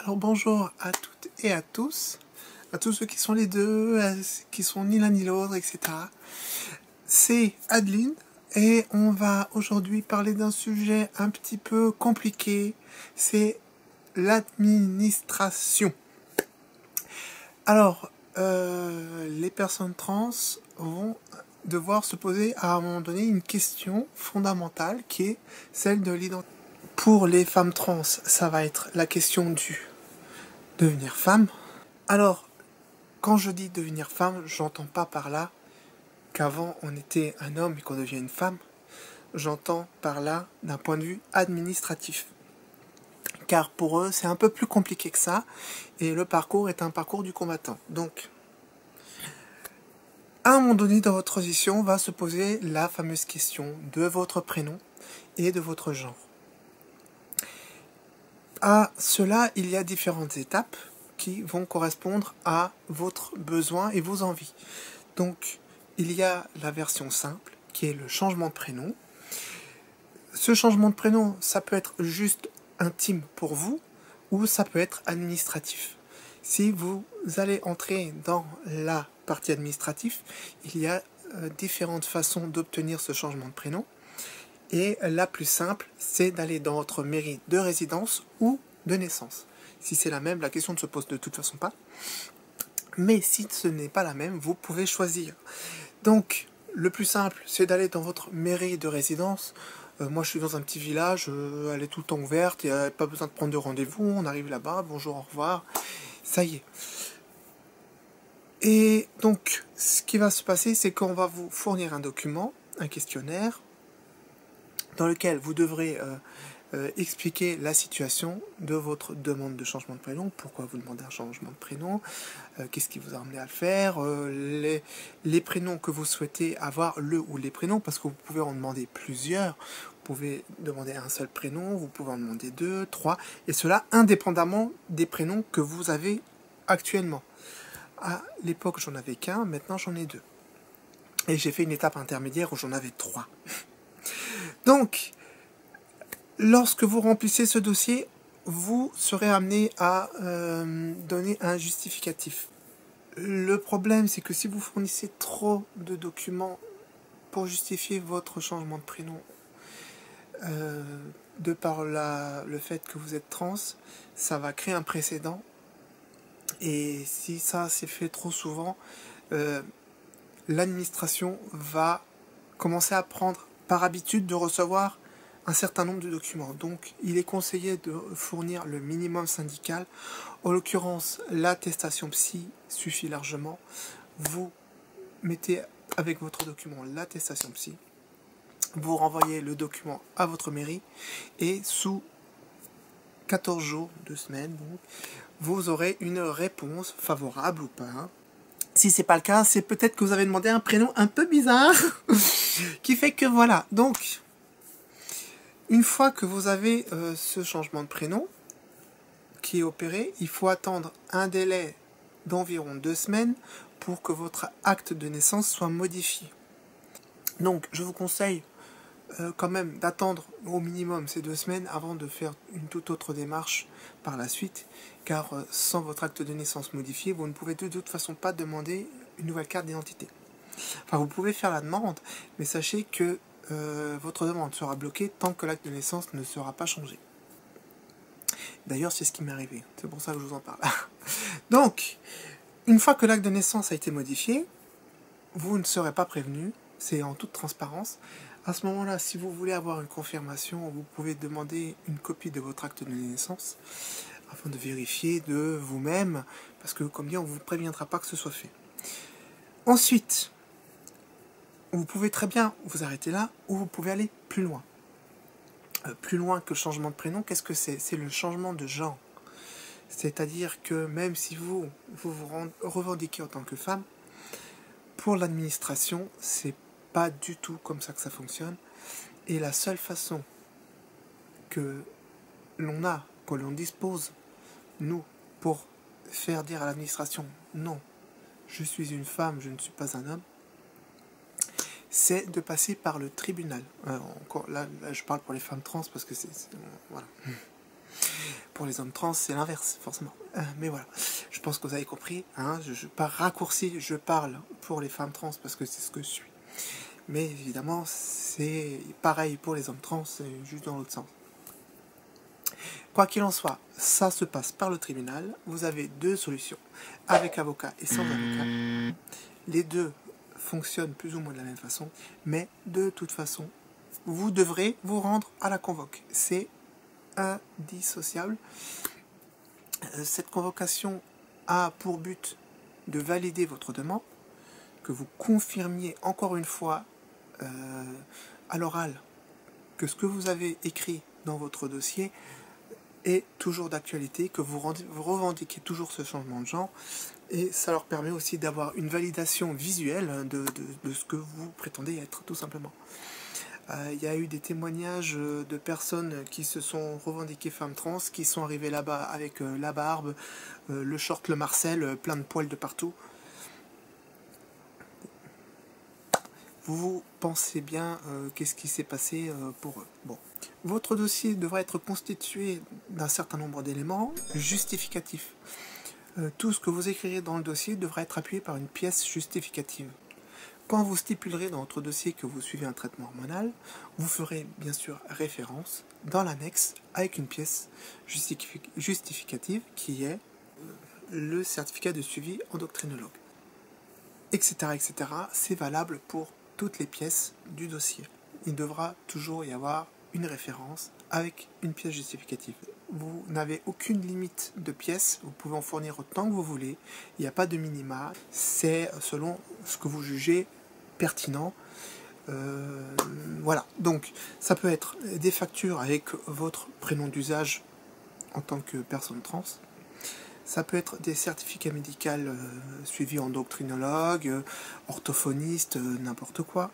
Alors bonjour à toutes et à tous ceux qui sont les deux, qui sont ni l'un ni l'autre, etc. C'est Adeline et on va aujourd'hui parler d'un sujet un petit peu compliqué, c'est l'administration. Alors, les personnes trans vont devoir se poser à un moment donné une question fondamentale qui est celle de l'identité. Pour les femmes trans, ça va être la question du devenir femme. Alors, quand je dis devenir femme, j'entends pas par là qu'avant on était un homme et qu'on devient une femme. J'entends par là d'un point de vue administratif. Car pour eux, c'est un peu plus compliqué que ça, et le parcours est un parcours du combattant. Donc, à un moment donné dans votre transition, va se poser la fameuse question de votre prénom et de votre genre. À cela, il y a différentes étapes qui vont correspondre à votre besoin et vos envies. Donc, il y a la version simple, qui est le changement de prénom. Ce changement de prénom, ça peut être juste intime pour vous, ou ça peut être administratif. Si vous allez entrer dans la partie administrative, il y a différentes façons d'obtenir ce changement de prénom. Et la plus simple, c'est d'aller dans votre mairie de résidence ou de naissance. Si c'est la même, la question ne se pose de toute façon pas. Mais si ce n'est pas la même, vous pouvez choisir. Donc, le plus simple, c'est d'aller dans votre mairie de résidence. Moi, je suis dans un petit village, elle est tout le temps ouverte, il n'y a pas besoin de prendre de rendez-vous, on arrive là-bas, bonjour, au revoir, ça y est. Et donc, ce qui va se passer, c'est qu'on va vous fournir un document, un questionnaire, dans lequel vous devrez expliquer la situation de votre demande de changement de prénom, pourquoi vous demandez un changement de prénom, qu'est-ce qui vous a amené à le faire, les prénoms que vous souhaitez avoir, le ou les prénoms, parce que vous pouvez en demander plusieurs, vous pouvez demander un seul prénom, vous pouvez en demander 2, 3, et cela indépendamment des prénoms que vous avez actuellement. À l'époque, j'en avais qu'un, maintenant j'en ai 2. Et j'ai fait une étape intermédiaire où j'en avais 3. Donc, lorsque vous remplissez ce dossier, vous serez amené à donner un justificatif. Le problème, c'est que si vous fournissez trop de documents pour justifier votre changement de prénom, de par le fait que vous êtes trans, ça va créer un précédent. Et si ça s'est fait trop souvent, l'administration va commencer à prendre par habitude de recevoir un certain nombre de documents. Donc, il est conseillé de fournir le minimum syndical. En l'occurrence, l'attestation psy suffit largement. Vous mettez avec votre document l'attestation psy. Vous renvoyez le document à votre mairie et sous 14 jours, 2 semaines, donc, vous aurez une réponse favorable ou pas. Si c'est pas le cas, c'est peut-être que vous avez demandé un prénom un peu bizarre qui fait que voilà. Donc, une fois que vous avez ce changement de prénom qui est opéré, il faut attendre un délai d'environ 2 semaines pour que votre acte de naissance soit modifié. Donc, je vous conseille quand même d'attendre au minimum ces 2 semaines avant de faire une toute autre démarche par la suite, car sans votre acte de naissance modifié, vous ne pouvez de toute façon pas demander une nouvelle carte d'identité. Enfin, vous pouvez faire la demande, mais sachez que votre demande sera bloquée tant que l'acte de naissance ne sera pas changé. D'ailleurs, c'est ce qui m'est arrivé, c'est pour ça que je vous en parle. Donc, une fois que l'acte de naissance a été modifié, vous ne serez pas prévenu, c'est en toute transparence. À ce moment-là, si vous voulez avoir une confirmation, vous pouvez demander une copie de votre acte de naissance afin de vérifier de vous-même, parce que comme dit, on ne vous préviendra pas que ce soit fait. Ensuite, vous pouvez très bien vous arrêter là, ou vous pouvez aller plus loin. Plus loin que le changement de prénom, qu'est-ce que c'est? C'est le changement de genre. C'est-à-dire que même si vous revendiquez en tant que femme, pour l'administration, c'est pas du tout comme ça que ça fonctionne. Et la seule façon que l'on dispose, nous, pour faire dire à l'administration, non, je suis une femme, je ne suis pas un homme, c'est de passer par le tribunal. Encore là, je parle pour les femmes trans parce que voilà. Pour les hommes trans, c'est l'inverse, forcément. Mais voilà, je pense que vous avez compris. Hein, par raccourci, je parle pour les femmes trans parce que c'est ce que je suis. Mais évidemment, c'est pareil pour les hommes trans, c'est juste dans l'autre sens. Quoi qu'il en soit, ça se passe par le tribunal. Vous avez deux solutions, avec avocat et sans avocat. Les deux fonctionnent plus ou moins de la même façon, mais de toute façon, vous devrez vous rendre à la convoque. C'est indissociable. Cette convocation a pour but de valider votre demande, que vous confirmiez encore une fois à l'oral que ce que vous avez écrit dans votre dossier est toujours d'actualité, que vous revendiquez toujours ce changement de genre, et ça leur permet aussi d'avoir une validation visuelle de ce que vous prétendez être, tout simplement. Il y a eu des témoignages de personnes qui se sont revendiquées femmes trans, qui sont arrivées là-bas avec la barbe, le short, le Marcel, plein de poils de partout. Vous pensez bien qu'est-ce qui s'est passé pour eux. Bon. Votre dossier devra être constitué d'un certain nombre d'éléments justificatifs. Tout ce que vous écrirez dans le dossier devra être appuyé par une pièce justificative. Quand vous stipulerez dans votre dossier que vous suivez un traitement hormonal, vous ferez bien sûr référence dans l'annexe avec une pièce justificative qui est le certificat de suivi endocrinologue, etc. etc. C'est valable pour toutes les pièces du dossier. Il devra toujours y avoir une référence avec une pièce justificative. Vous n'avez aucune limite de pièces, vous pouvez en fournir autant que vous voulez, il n'y a pas de minima, c'est selon ce que vous jugez pertinent. Voilà, donc ça peut être des factures avec votre prénom d'usage en tant que personne trans, ça peut être des certificats médicaux suivis endocrinologue, orthophoniste, n'importe quoi.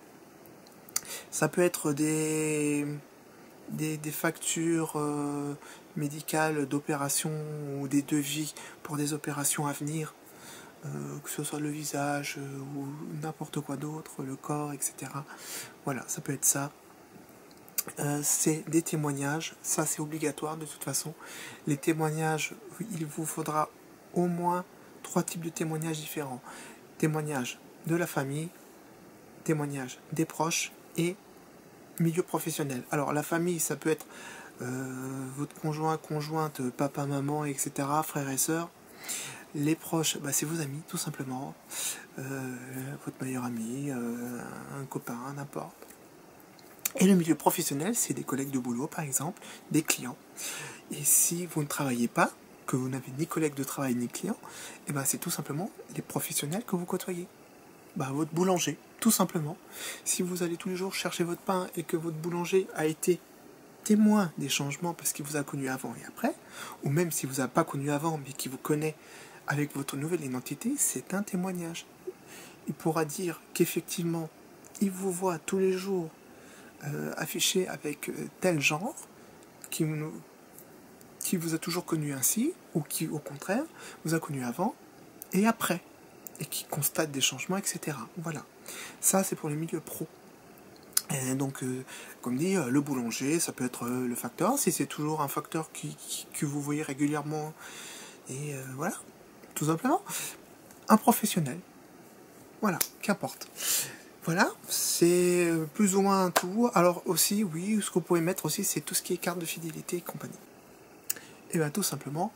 Ça peut être des factures médicales d'opérations ou des devis pour des opérations à venir, que ce soit le visage ou n'importe quoi d'autre, le corps, etc. Voilà, ça peut être ça. C'est des témoignages, ça c'est obligatoire de toute façon. Les témoignages, il vous faudra au moins 3 types de témoignages différents. Témoignages de la famille, témoignages des proches et milieu professionnel. Alors la famille, ça peut être votre conjoint, conjointe, papa, maman, etc., frères et sœurs. Les proches, c'est vos amis, tout simplement. Votre meilleur ami, un copain, n'importe. Et le milieu professionnel, c'est des collègues de boulot, par exemple, des clients. Et si vous ne travaillez pas, que vous n'avez ni collègues de travail ni clients, c'est tout simplement les professionnels que vous côtoyez. Votre boulanger, tout simplement. Si vous allez tous les jours chercher votre pain et que votre boulanger a été témoin des changements parce qu'il vous a connu avant et après, ou même si vous n'a pas connu avant mais qu'il vous connaît avec votre nouvelle identité, c'est un témoignage. Il pourra dire qu'effectivement, il vous voit tous les jours affiché avec tel genre, qui vous a toujours connu ainsi, ou qui au contraire vous a connu avant et après, et qui constate des changements, etc. Voilà. Ça, c'est pour les milieux pro. Et donc, comme dit, le boulanger, ça peut être le facteur, si c'est toujours un facteur que vous voyez régulièrement. Et voilà, tout simplement. Un professionnel. Voilà, qu'importe. Voilà, c'est plus ou moins tout. Alors aussi, oui, ce que vous pouvez mettre aussi, c'est tout ce qui est carte de fidélité et compagnie. Et bien tout simplement,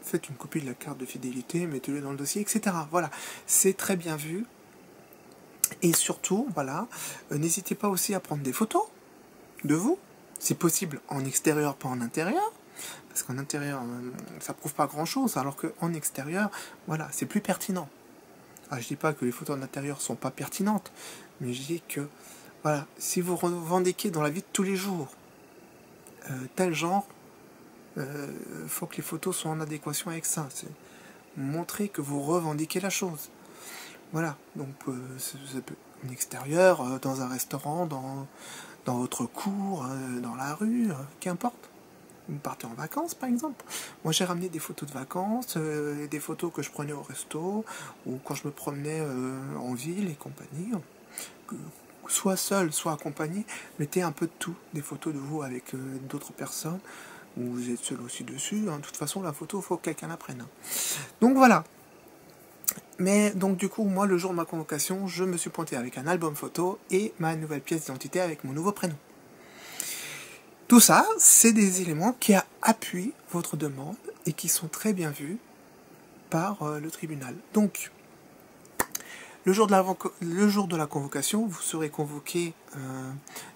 faites une copie de la carte de fidélité, mettez-le dans le dossier, etc. Voilà, c'est très bien vu. Et surtout, voilà, n'hésitez pas aussi à prendre des photos de vous. C'est possible en extérieur, pas en intérieur. Parce qu'en intérieur, ça prouve pas grand-chose, alors qu'en extérieur, voilà, c'est plus pertinent. Je dis pas que les photos en intérieur sont pas pertinentes, mais je dis que, voilà, si vous revendiquez dans la vie de tous les jours tel genre, faut que les photos soient en adéquation avec ça. C'est montrer que vous revendiquez la chose. Voilà, donc ça peut en extérieur, dans un restaurant, dans votre cour, dans la rue, qu'importe. Vous partez en vacances, par exemple. Moi, j'ai ramené des photos de vacances, des photos que je prenais au resto, ou quand je me promenais en ville et compagnie. Soit seul, soit accompagné. Mettez un peu de tout. Des photos de vous avec d'autres personnes. ou vous êtes seul aussi dessus, hein. De toute façon la photo, il faut que quelqu'un la prenne. Donc voilà. Mais donc du coup, moi le jour de ma convocation, je me suis pointé avec un album photo et ma nouvelle pièce d'identité avec mon nouveau prénom. Tout ça, c'est des éléments qui appuient votre demande et qui sont très bien vus par le tribunal. Donc, le jour de la convocation, vous serez convoqué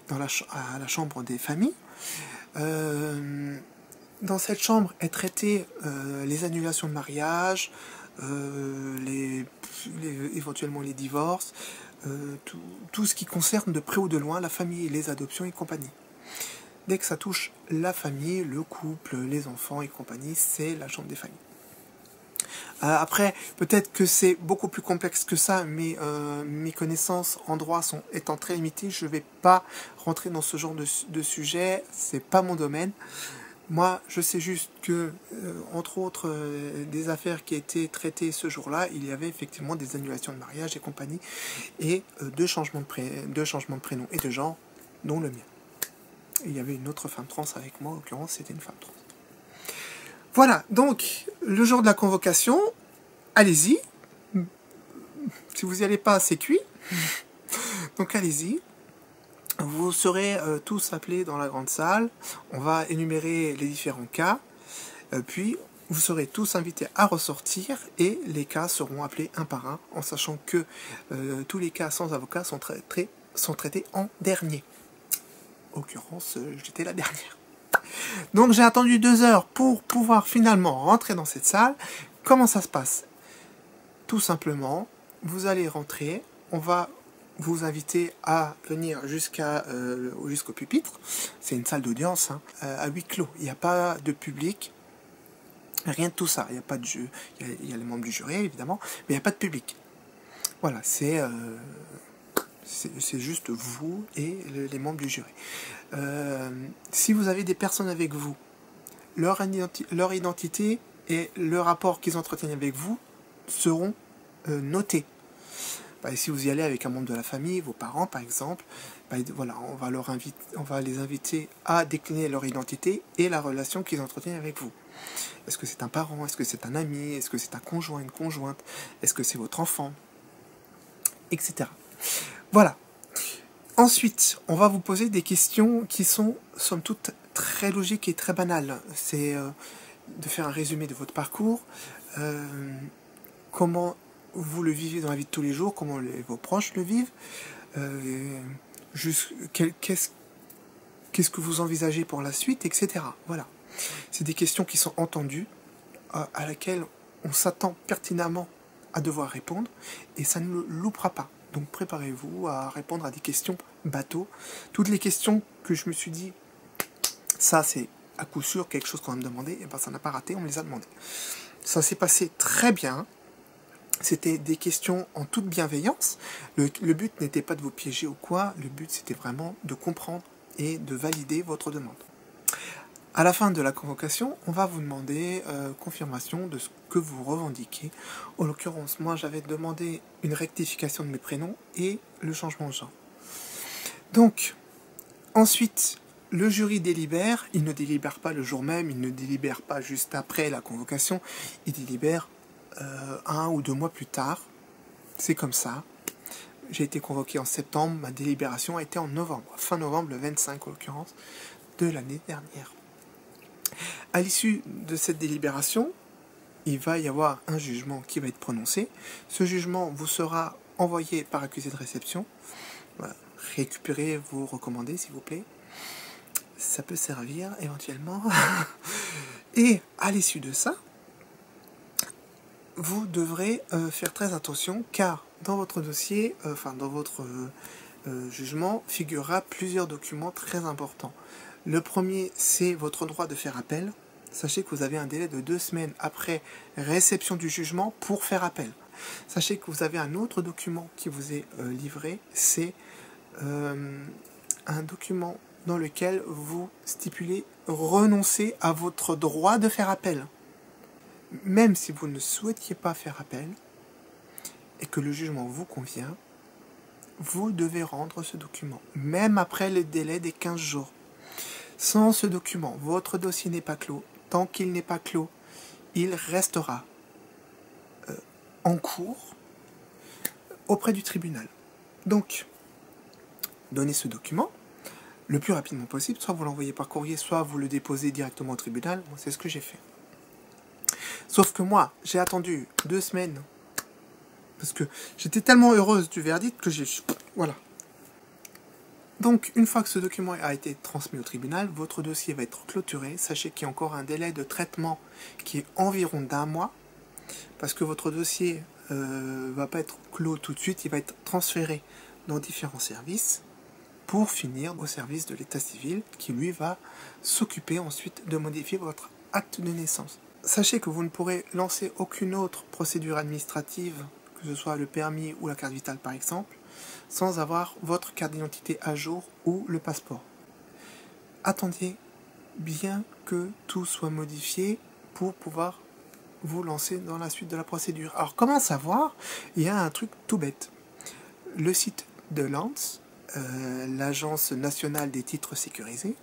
à la chambre des familles. Dans cette chambre est traité les annulations de mariage, éventuellement les divorces, tout ce qui concerne de près ou de loin la famille, les adoptions et compagnie. Dès que ça touche la famille, le couple, les enfants et compagnie, c'est la chambre des familles. Après, peut-être que c'est beaucoup plus complexe que ça, mais mes connaissances en droit étant très limitées, je ne vais pas rentrer dans ce genre de sujet, c'est pas mon domaine. Moi, je sais juste que, entre autres, des affaires qui étaient traitées ce jour-là, il y avait effectivement des annulations de mariage et compagnie, et deux changements de prénom et de genre, dont le mien. Et il y avait une autre femme trans avec moi, en l'occurrence, c'était une femme trans. Voilà, donc, le jour de la convocation, allez-y. Si vous n'y allez pas, c'est cuit. Donc allez-y. Vous serez tous appelés dans la grande salle. On va énumérer les différents cas. Puis, vous serez tous invités à ressortir et les cas seront appelés un par un, en sachant que tous les cas sans avocat sont traités en dernier. En l'occurrence, j'étais la dernière. Donc j'ai attendu 2 heures pour pouvoir finalement rentrer dans cette salle. Comment ça se passe? Tout simplement, vous allez rentrer, on va vous inviter à venir jusqu'au pupitre. C'est une salle d'audience à huis clos. Il n'y a pas de public, rien de tout ça. Il n'y a pas de jeu. Il y a les membres du jury évidemment, mais il n'y a pas de public. Voilà, c'est juste vous et les membres du jury. Si vous avez des personnes avec vous, leur identité et le rapport qu'ils entretiennent avec vous seront notés. Et si vous y allez avec un membre de la famille, vos parents par exemple, voilà, on va les inviter à décliner leur identité et la relation qu'ils entretiennent avec vous. Est-ce que c'est un parent? Est-ce que c'est un ami? Est-ce que c'est un conjoint, une conjointe? Est-ce que c'est votre enfant? Etc. Voilà. Ensuite, on va vous poser des questions qui sont, somme toute, très logiques et très banales. C'est de faire un résumé de votre parcours, comment vous le vivez dans la vie de tous les jours, comment vos proches le vivent, qu'est-ce que vous envisagez pour la suite, etc. Voilà. C'est des questions qui sont entendues, à laquelle on s'attend pertinemment à devoir répondre, et ça ne loupera pas. Donc préparez-vous à répondre à des questions bateau. Toutes les questions que je me suis dit, ça c'est à coup sûr quelque chose qu'on va me demander, et ben ça n'a pas raté, on me les a demandé. Ça s'est passé très bien. C'était des questions en toute bienveillance. Le but n'était pas de vous piéger ou quoi, le but c'était vraiment de comprendre et de valider votre demande. À la fin de la convocation, on va vous demander confirmation de ce que vous revendiquez. En l'occurrence, moi j'avais demandé une rectification de mes prénoms et le changement de genre. Donc, ensuite, le jury délibère. Il ne délibère pas le jour même, il ne délibère pas juste après la convocation, il délibère 1 ou 2 mois plus tard. C'est comme ça. J'ai été convoqué en septembre, ma délibération a été en novembre, fin novembre, le 25 en l'occurrence, de l'année dernière. À l'issue de cette délibération, il va y avoir un jugement qui va être prononcé. Ce jugement vous sera envoyé par accusé de réception. Voilà. Récupérez vos recommandés, s'il vous plaît. Ça peut servir éventuellement. Et à l'issue de ça, vous devrez faire très attention, car dans votre dossier, dans votre jugement, figurera plusieurs documents très importants. Le premier, c'est votre droit de faire appel. Sachez que vous avez un délai de 2 semaines après réception du jugement pour faire appel. Sachez que vous avez un autre document qui vous est livré, c'est un document dans lequel vous stipulez renoncer à votre droit de faire appel. Même si vous ne souhaitiez pas faire appel et que le jugement vous convient, vous devez rendre ce document, même après le délai des 15 jours. Sans ce document, votre dossier n'est pas clos. Tant qu'il n'est pas clos, il restera en cours auprès du tribunal. Donc, donnez ce document le plus rapidement possible, soit vous l'envoyez par courrier, soit vous le déposez directement au tribunal. Bon, c'est ce que j'ai fait. Sauf que moi, j'ai attendu 2 semaines, parce que j'étais tellement heureuse du verdict que j'ai... Voilà. Donc, une fois que ce document a été transmis au tribunal, votre dossier va être clôturé. Sachez qu'il y a encore un délai de traitement qui est environ d'1 mois, parce que votre dossier va pas être clos tout de suite, il va être transféré dans différents services, pour finir au service de l'état civil, qui lui va s'occuper ensuite de modifier votre acte de naissance. Sachez que vous ne pourrez lancer aucune autre procédure administrative, que ce soit le permis ou la carte vitale par exemple, sans avoir votre carte d'identité à jour ou le passeport. Attendez bien que tout soit modifié pour pouvoir vous lancer dans la suite de la procédure. Alors comment savoir? Il y a un truc tout bête. Le site de l'ANSS, l'Agence nationale des titres sécurisés,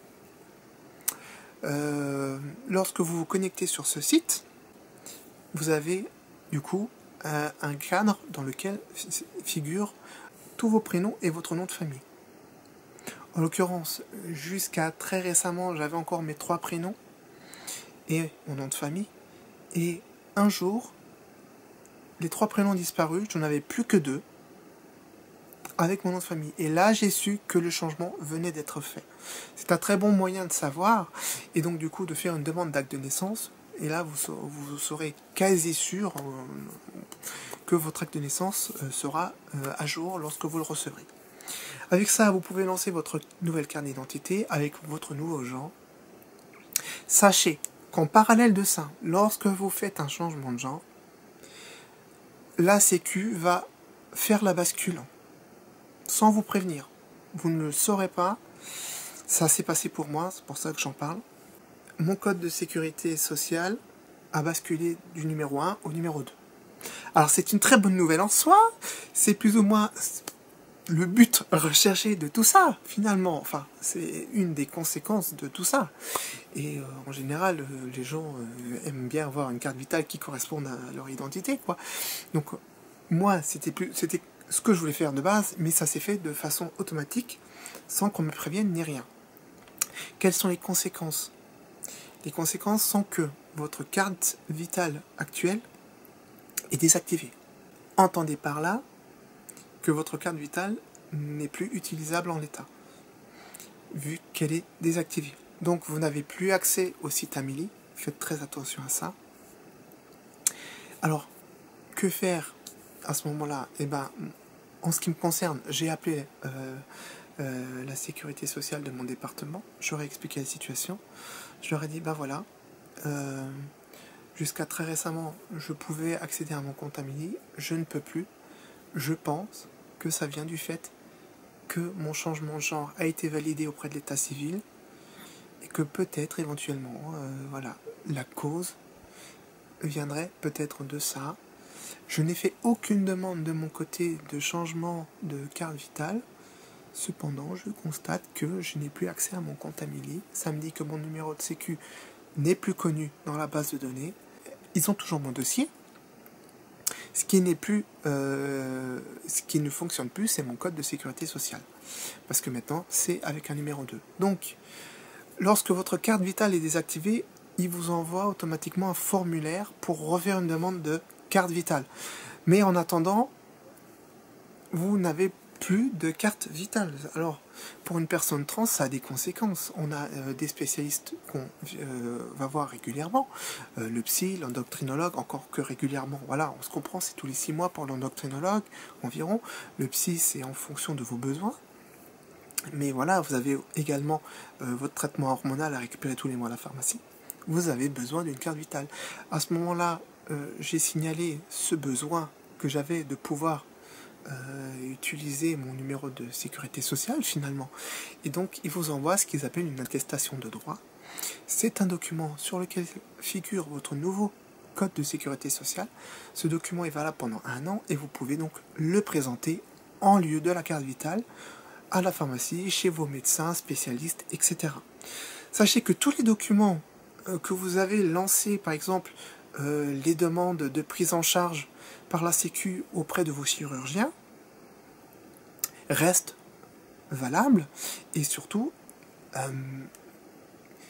lorsque vous vous connectez sur ce site, vous avez du coup un cadre dans lequel figurent tous vos prénoms et votre nom de famille. En l'occurrence, jusqu'à très récemment, j'avais encore mes 3 prénoms et mon nom de famille, et un jour, les 3 prénoms ont disparu, j'en avais plus que 2 avec mon nom de famille. Et là, j'ai su que le changement venait d'être fait. C'est un très bon moyen de savoir, et donc du coup de faire une demande d'acte de naissance, et là vous serez quasi sûr que votre acte de naissance sera à jour lorsque vous le recevrez. Avec ça, vous pouvez lancer votre nouvelle carte d'identité avec votre nouveau genre. Sachez qu'en parallèle de ça, lorsque vous faites un changement de genre, la Sécu va faire la bascule sans vous prévenir. Vous ne le saurez pas. Ça s'est passé pour moi, c'est pour ça que j'en parle. Mon code de sécurité sociale a basculé du numéro 1 au numéro 2. Alors c'est une très bonne nouvelle en soi, c'est plus ou moins le but recherché de tout ça, finalement. Enfin, c'est une des conséquences de tout ça. Et en général, les gens aiment bien avoir une carte vitale qui corresponde à leur identité, quoi. Donc, moi, c'était ce que je voulais faire de base, mais ça s'est fait de façon automatique, sans qu'on me prévienne ni rien. Quelles sont les conséquences? Les conséquences sont que votre carte vitale actuelle est désactivée. Entendez par là que votre carte vitale n'est plus utilisable en l'état, vu qu'elle est désactivée. Donc vous n'avez plus accès au site Amélie, faites très attention à ça. Alors, que faire à ce moment-là? Eh ben, en ce qui me concerne, j'ai appelé la sécurité sociale de mon département, j'aurais expliqué la situation, je leur ai dit, ben voilà, jusqu'à très récemment, je pouvais accéder à mon compte Amélie, je ne peux plus. Je pense que ça vient du fait que mon changement de genre a été validé auprès de l'état civil et que peut-être éventuellement, voilà, la cause viendrait peut-être de ça. Je n'ai fait aucune demande de mon côté de changement de carte vitale. Cependant, je constate que je n'ai plus accès à mon compte Amélie. Ça me dit que mon numéro de sécu n'est plus connu dans la base de données. Ils ont toujours mon dossier. Ce qui ne fonctionne plus, c'est mon code de sécurité sociale. Parce que maintenant, c'est avec un numéro 2. Donc, lorsque votre carte vitale est désactivée, il vous envoie automatiquement un formulaire pour refaire une demande de carte vitale. Mais en attendant, vous n'avez plus de carte vitale. Alors, pour une personne trans, ça a des conséquences. On a des spécialistes qu'on va voir régulièrement, le psy, l'endocrinologue, encore que régulièrement. Voilà, on se comprend, c'est tous les 6 mois pour l'endocrinologue environ. Le psy, c'est en fonction de vos besoins. Mais voilà, vous avez également votre traitement hormonal à récupérer tous les mois à la pharmacie. Vous avez besoin d'une carte vitale. À ce moment-là, j'ai signalé ce besoin que j'avais de pouvoir utiliser mon numéro de sécurité sociale finalement. Et donc, ils vous envoient ce qu'ils appellent une attestation de droit. C'est un document sur lequel figure votre nouveau code de sécurité sociale. Ce document est valable pendant 1 an et vous pouvez donc le présenter en lieu de la carte vitale à la pharmacie, chez vos médecins, spécialistes, etc. Sachez que tous les documents que vous avez lancés, par exemple les demandes de prise en charge par la Sécu auprès de vos chirurgiens, restent valables. Et surtout,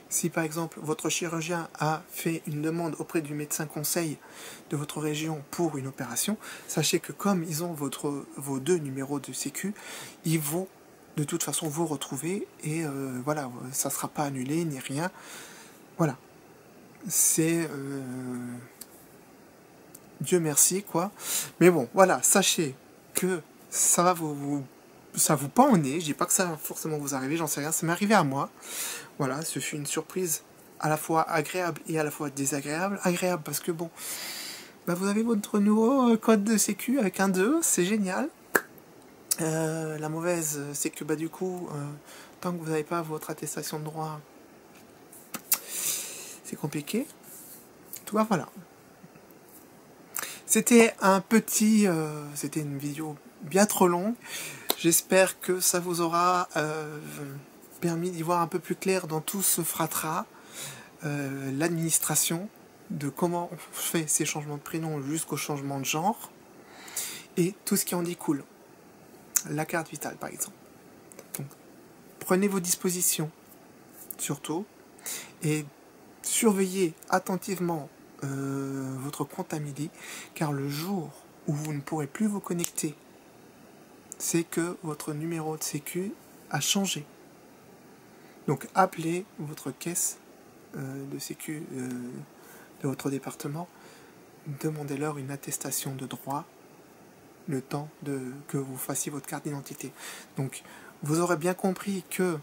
si par exemple votre chirurgien a fait une demande auprès du médecin conseil de votre région pour une opération, sachez que comme ils ont vos 2 numéros de sécu, ils vont de toute façon vous retrouver et voilà, ça ne sera pas annulé ni rien. Voilà. C'est... Dieu merci, quoi. Mais bon, voilà, sachez que ça va ça vous pend au nez. Je dis pas que ça va forcément vous arriver, j'en sais rien. Ça m'est arrivé à moi. Voilà, ce fut une surprise à la fois agréable et à la fois désagréable. Agréable parce que bon, bah vous avez votre nouveau code de sécu avec un 2, c'est génial. La mauvaise, c'est que bah du coup, tant que vous n'avez pas votre attestation de droit, c'est compliqué. Tout cas, voilà. C'était c'était une vidéo bien trop longue. J'espère que ça vous aura permis d'y voir un peu plus clair dans tout ce fratras, l'administration, de comment on fait ces changements de prénom jusqu'au changement de genre, et tout ce qui en découle. La carte vitale, par exemple. Donc, prenez vos dispositions, surtout, et surveillez attentivement votre compte Amélie, car le jour où vous ne pourrez plus vous connecter, c'est que votre numéro de sécu a changé. Donc appelez votre caisse de sécu de votre département, demandez-leur une attestation de droit le temps que vous fassiez votre carte d'identité. Donc vous aurez bien compris que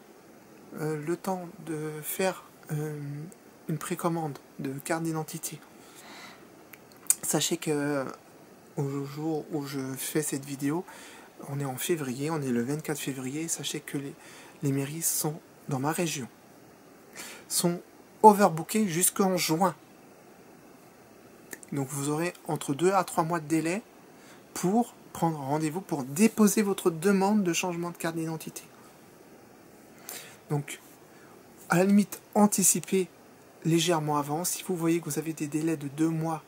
le temps de faire une précommande de carte d'identité, sachez que au jour où je fais cette vidéo, on est en février, on est le 24 février, sachez que les mairies sont, dans ma région, sont overbookées jusqu'en juin. Donc vous aurez entre 2 à 3 mois de délai pour prendre rendez-vous pour déposer votre demande de changement de carte d'identité. Donc, à la limite, anticipez légèrement avant. Si vous voyez que vous avez des délais de 2 mois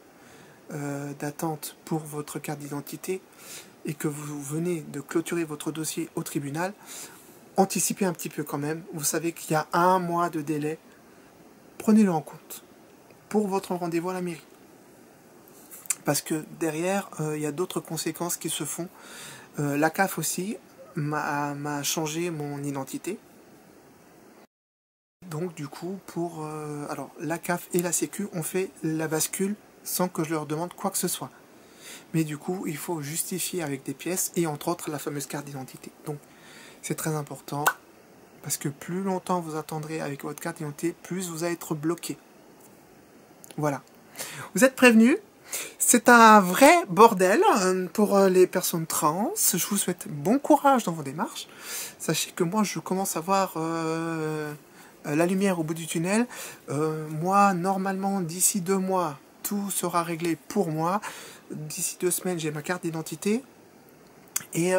d'attente pour votre carte d'identité et que vous venez de clôturer votre dossier au tribunal, anticipez un petit peu quand même. Vous savez qu'il y a 1 mois de délai. Prenez-le en compte pour votre rendez-vous à la mairie. Parce que derrière, il y a d'autres conséquences qui se font. La CAF aussi m'a changé mon identité. Donc du coup, alors la CAF et la Sécu ont fait la bascule sans que je leur demande quoi que ce soit. Mais du coup, il faut justifier avec des pièces et entre autres la fameuse carte d'identité. Donc c'est très important parce que plus longtemps vous attendrez avec votre carte d'identité, plus vous allez être bloqué. Voilà. Vous êtes prévenus. C'est un vrai bordel pour les personnes trans. Je vous souhaite bon courage dans vos démarches. Sachez que moi, je commence à voir la lumière au bout du tunnel. Moi, normalement, d'ici 2 mois, tout sera réglé pour moi. D'ici 2 semaines, j'ai ma carte d'identité. Et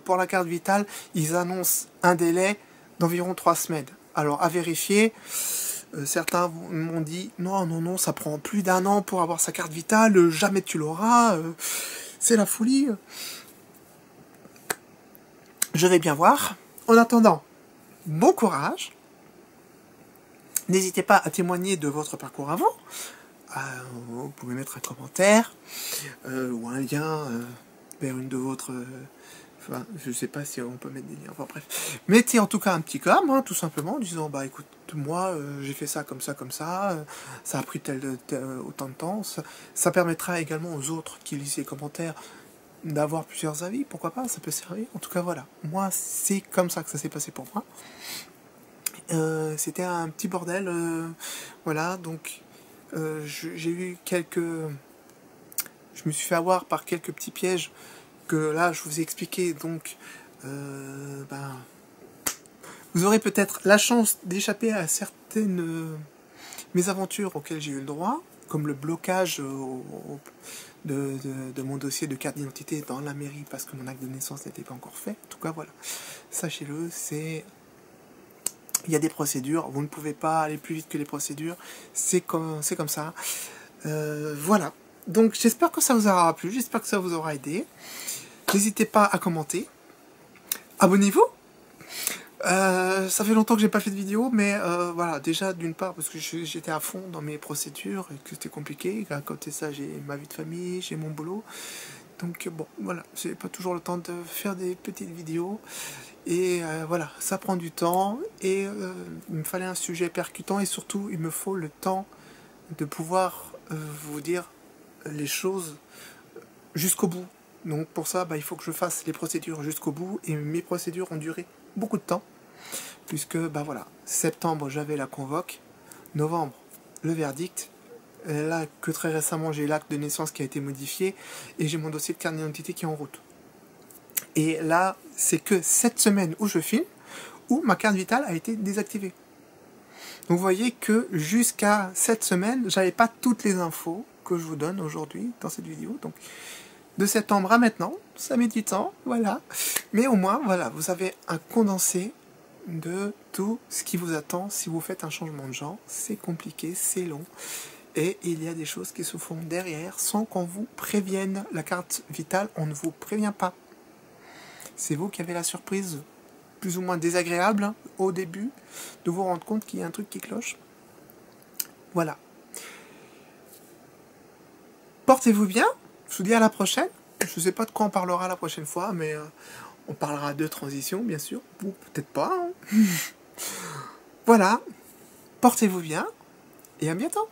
pour la carte vitale, ils annoncent un délai d'environ 3 semaines. Alors, à vérifier. Certains m'ont dit non, ça prend plus d'1 an pour avoir sa carte vitale, jamais tu l'auras, c'est la folie. Je vais bien voir. En attendant, bon courage. N'hésitez pas à témoigner de votre parcours avant. Vous pouvez mettre un commentaire ou un lien vers une de votre... Enfin, je sais pas si on peut mettre des liens, enfin bref. Mettez en tout cas un petit com, hein, tout simplement, en disant, bah écoute, moi, j'ai fait ça, ça a pris autant de temps. Ça permettra également aux autres qui lisent les commentaires d'avoir plusieurs avis, pourquoi pas, ça peut servir. En tout cas, voilà. Moi, c'est comme ça que ça s'est passé pour moi. C'était un petit bordel, voilà, donc j'ai eu je me suis fait avoir par quelques petits pièges que là je vous ai expliqué, donc vous aurez peut-être la chance d'échapper à certaines mésaventures auxquelles j'ai eu le droit, comme le blocage de mon dossier de carte d'identité dans la mairie parce que mon acte de naissance n'était pas encore fait. En tout cas, voilà, sachez-le, c'est Il y a des procédures, vous ne pouvez pas aller plus vite que les procédures, c'est comme ça. Voilà, donc j'espère que ça vous aura plu, j'espère que ça vous aura aidé. N'hésitez pas à commenter, abonnez-vous. Ça fait longtemps que j'ai pas fait de vidéo, mais voilà, déjà d'une part parce que j'étais à fond dans mes procédures et que c'était compliqué. À côté de ça, j'ai ma vie de famille, j'ai mon boulot. Donc bon, voilà, j'ai pas toujours le temps de faire des petites vidéos. Et voilà, ça prend du temps et il me fallait un sujet percutant et surtout il me faut le temps de pouvoir vous dire les choses jusqu'au bout. Donc pour ça, il faut que je fasse les procédures jusqu'au bout et mes procédures ont duré beaucoup de temps puisque voilà, septembre j'avais la convoque, novembre le verdict, là que très récemment j'ai l'acte de naissance qui a été modifié et j'ai mon dossier de carte d'identité qui est en route. Et là, c'est que cette semaine où je filme, où ma carte vitale a été désactivée. Donc vous voyez que jusqu'à cette semaine, j'avais pas toutes les infos que je vous donne aujourd'hui dans cette vidéo. Donc de septembre à maintenant, ça met du temps, voilà. Mais au moins, voilà, vous avez un condensé de tout ce qui vous attend si vous faites un changement de genre. C'est compliqué, c'est long. Et il y a des choses qui se font derrière sans qu'on vous prévienne. La carte vitale, on ne vous prévient pas. C'est vous qui avez la surprise plus ou moins désagréable au début de vous rendre compte qu'il y a un truc qui cloche. Voilà. Portez-vous bien. Je vous dis à la prochaine. Je ne sais pas de quoi on parlera la prochaine fois, mais on parlera de transition, bien sûr. Ou peut-être pas. Hein. Voilà. Portez-vous bien et à bientôt.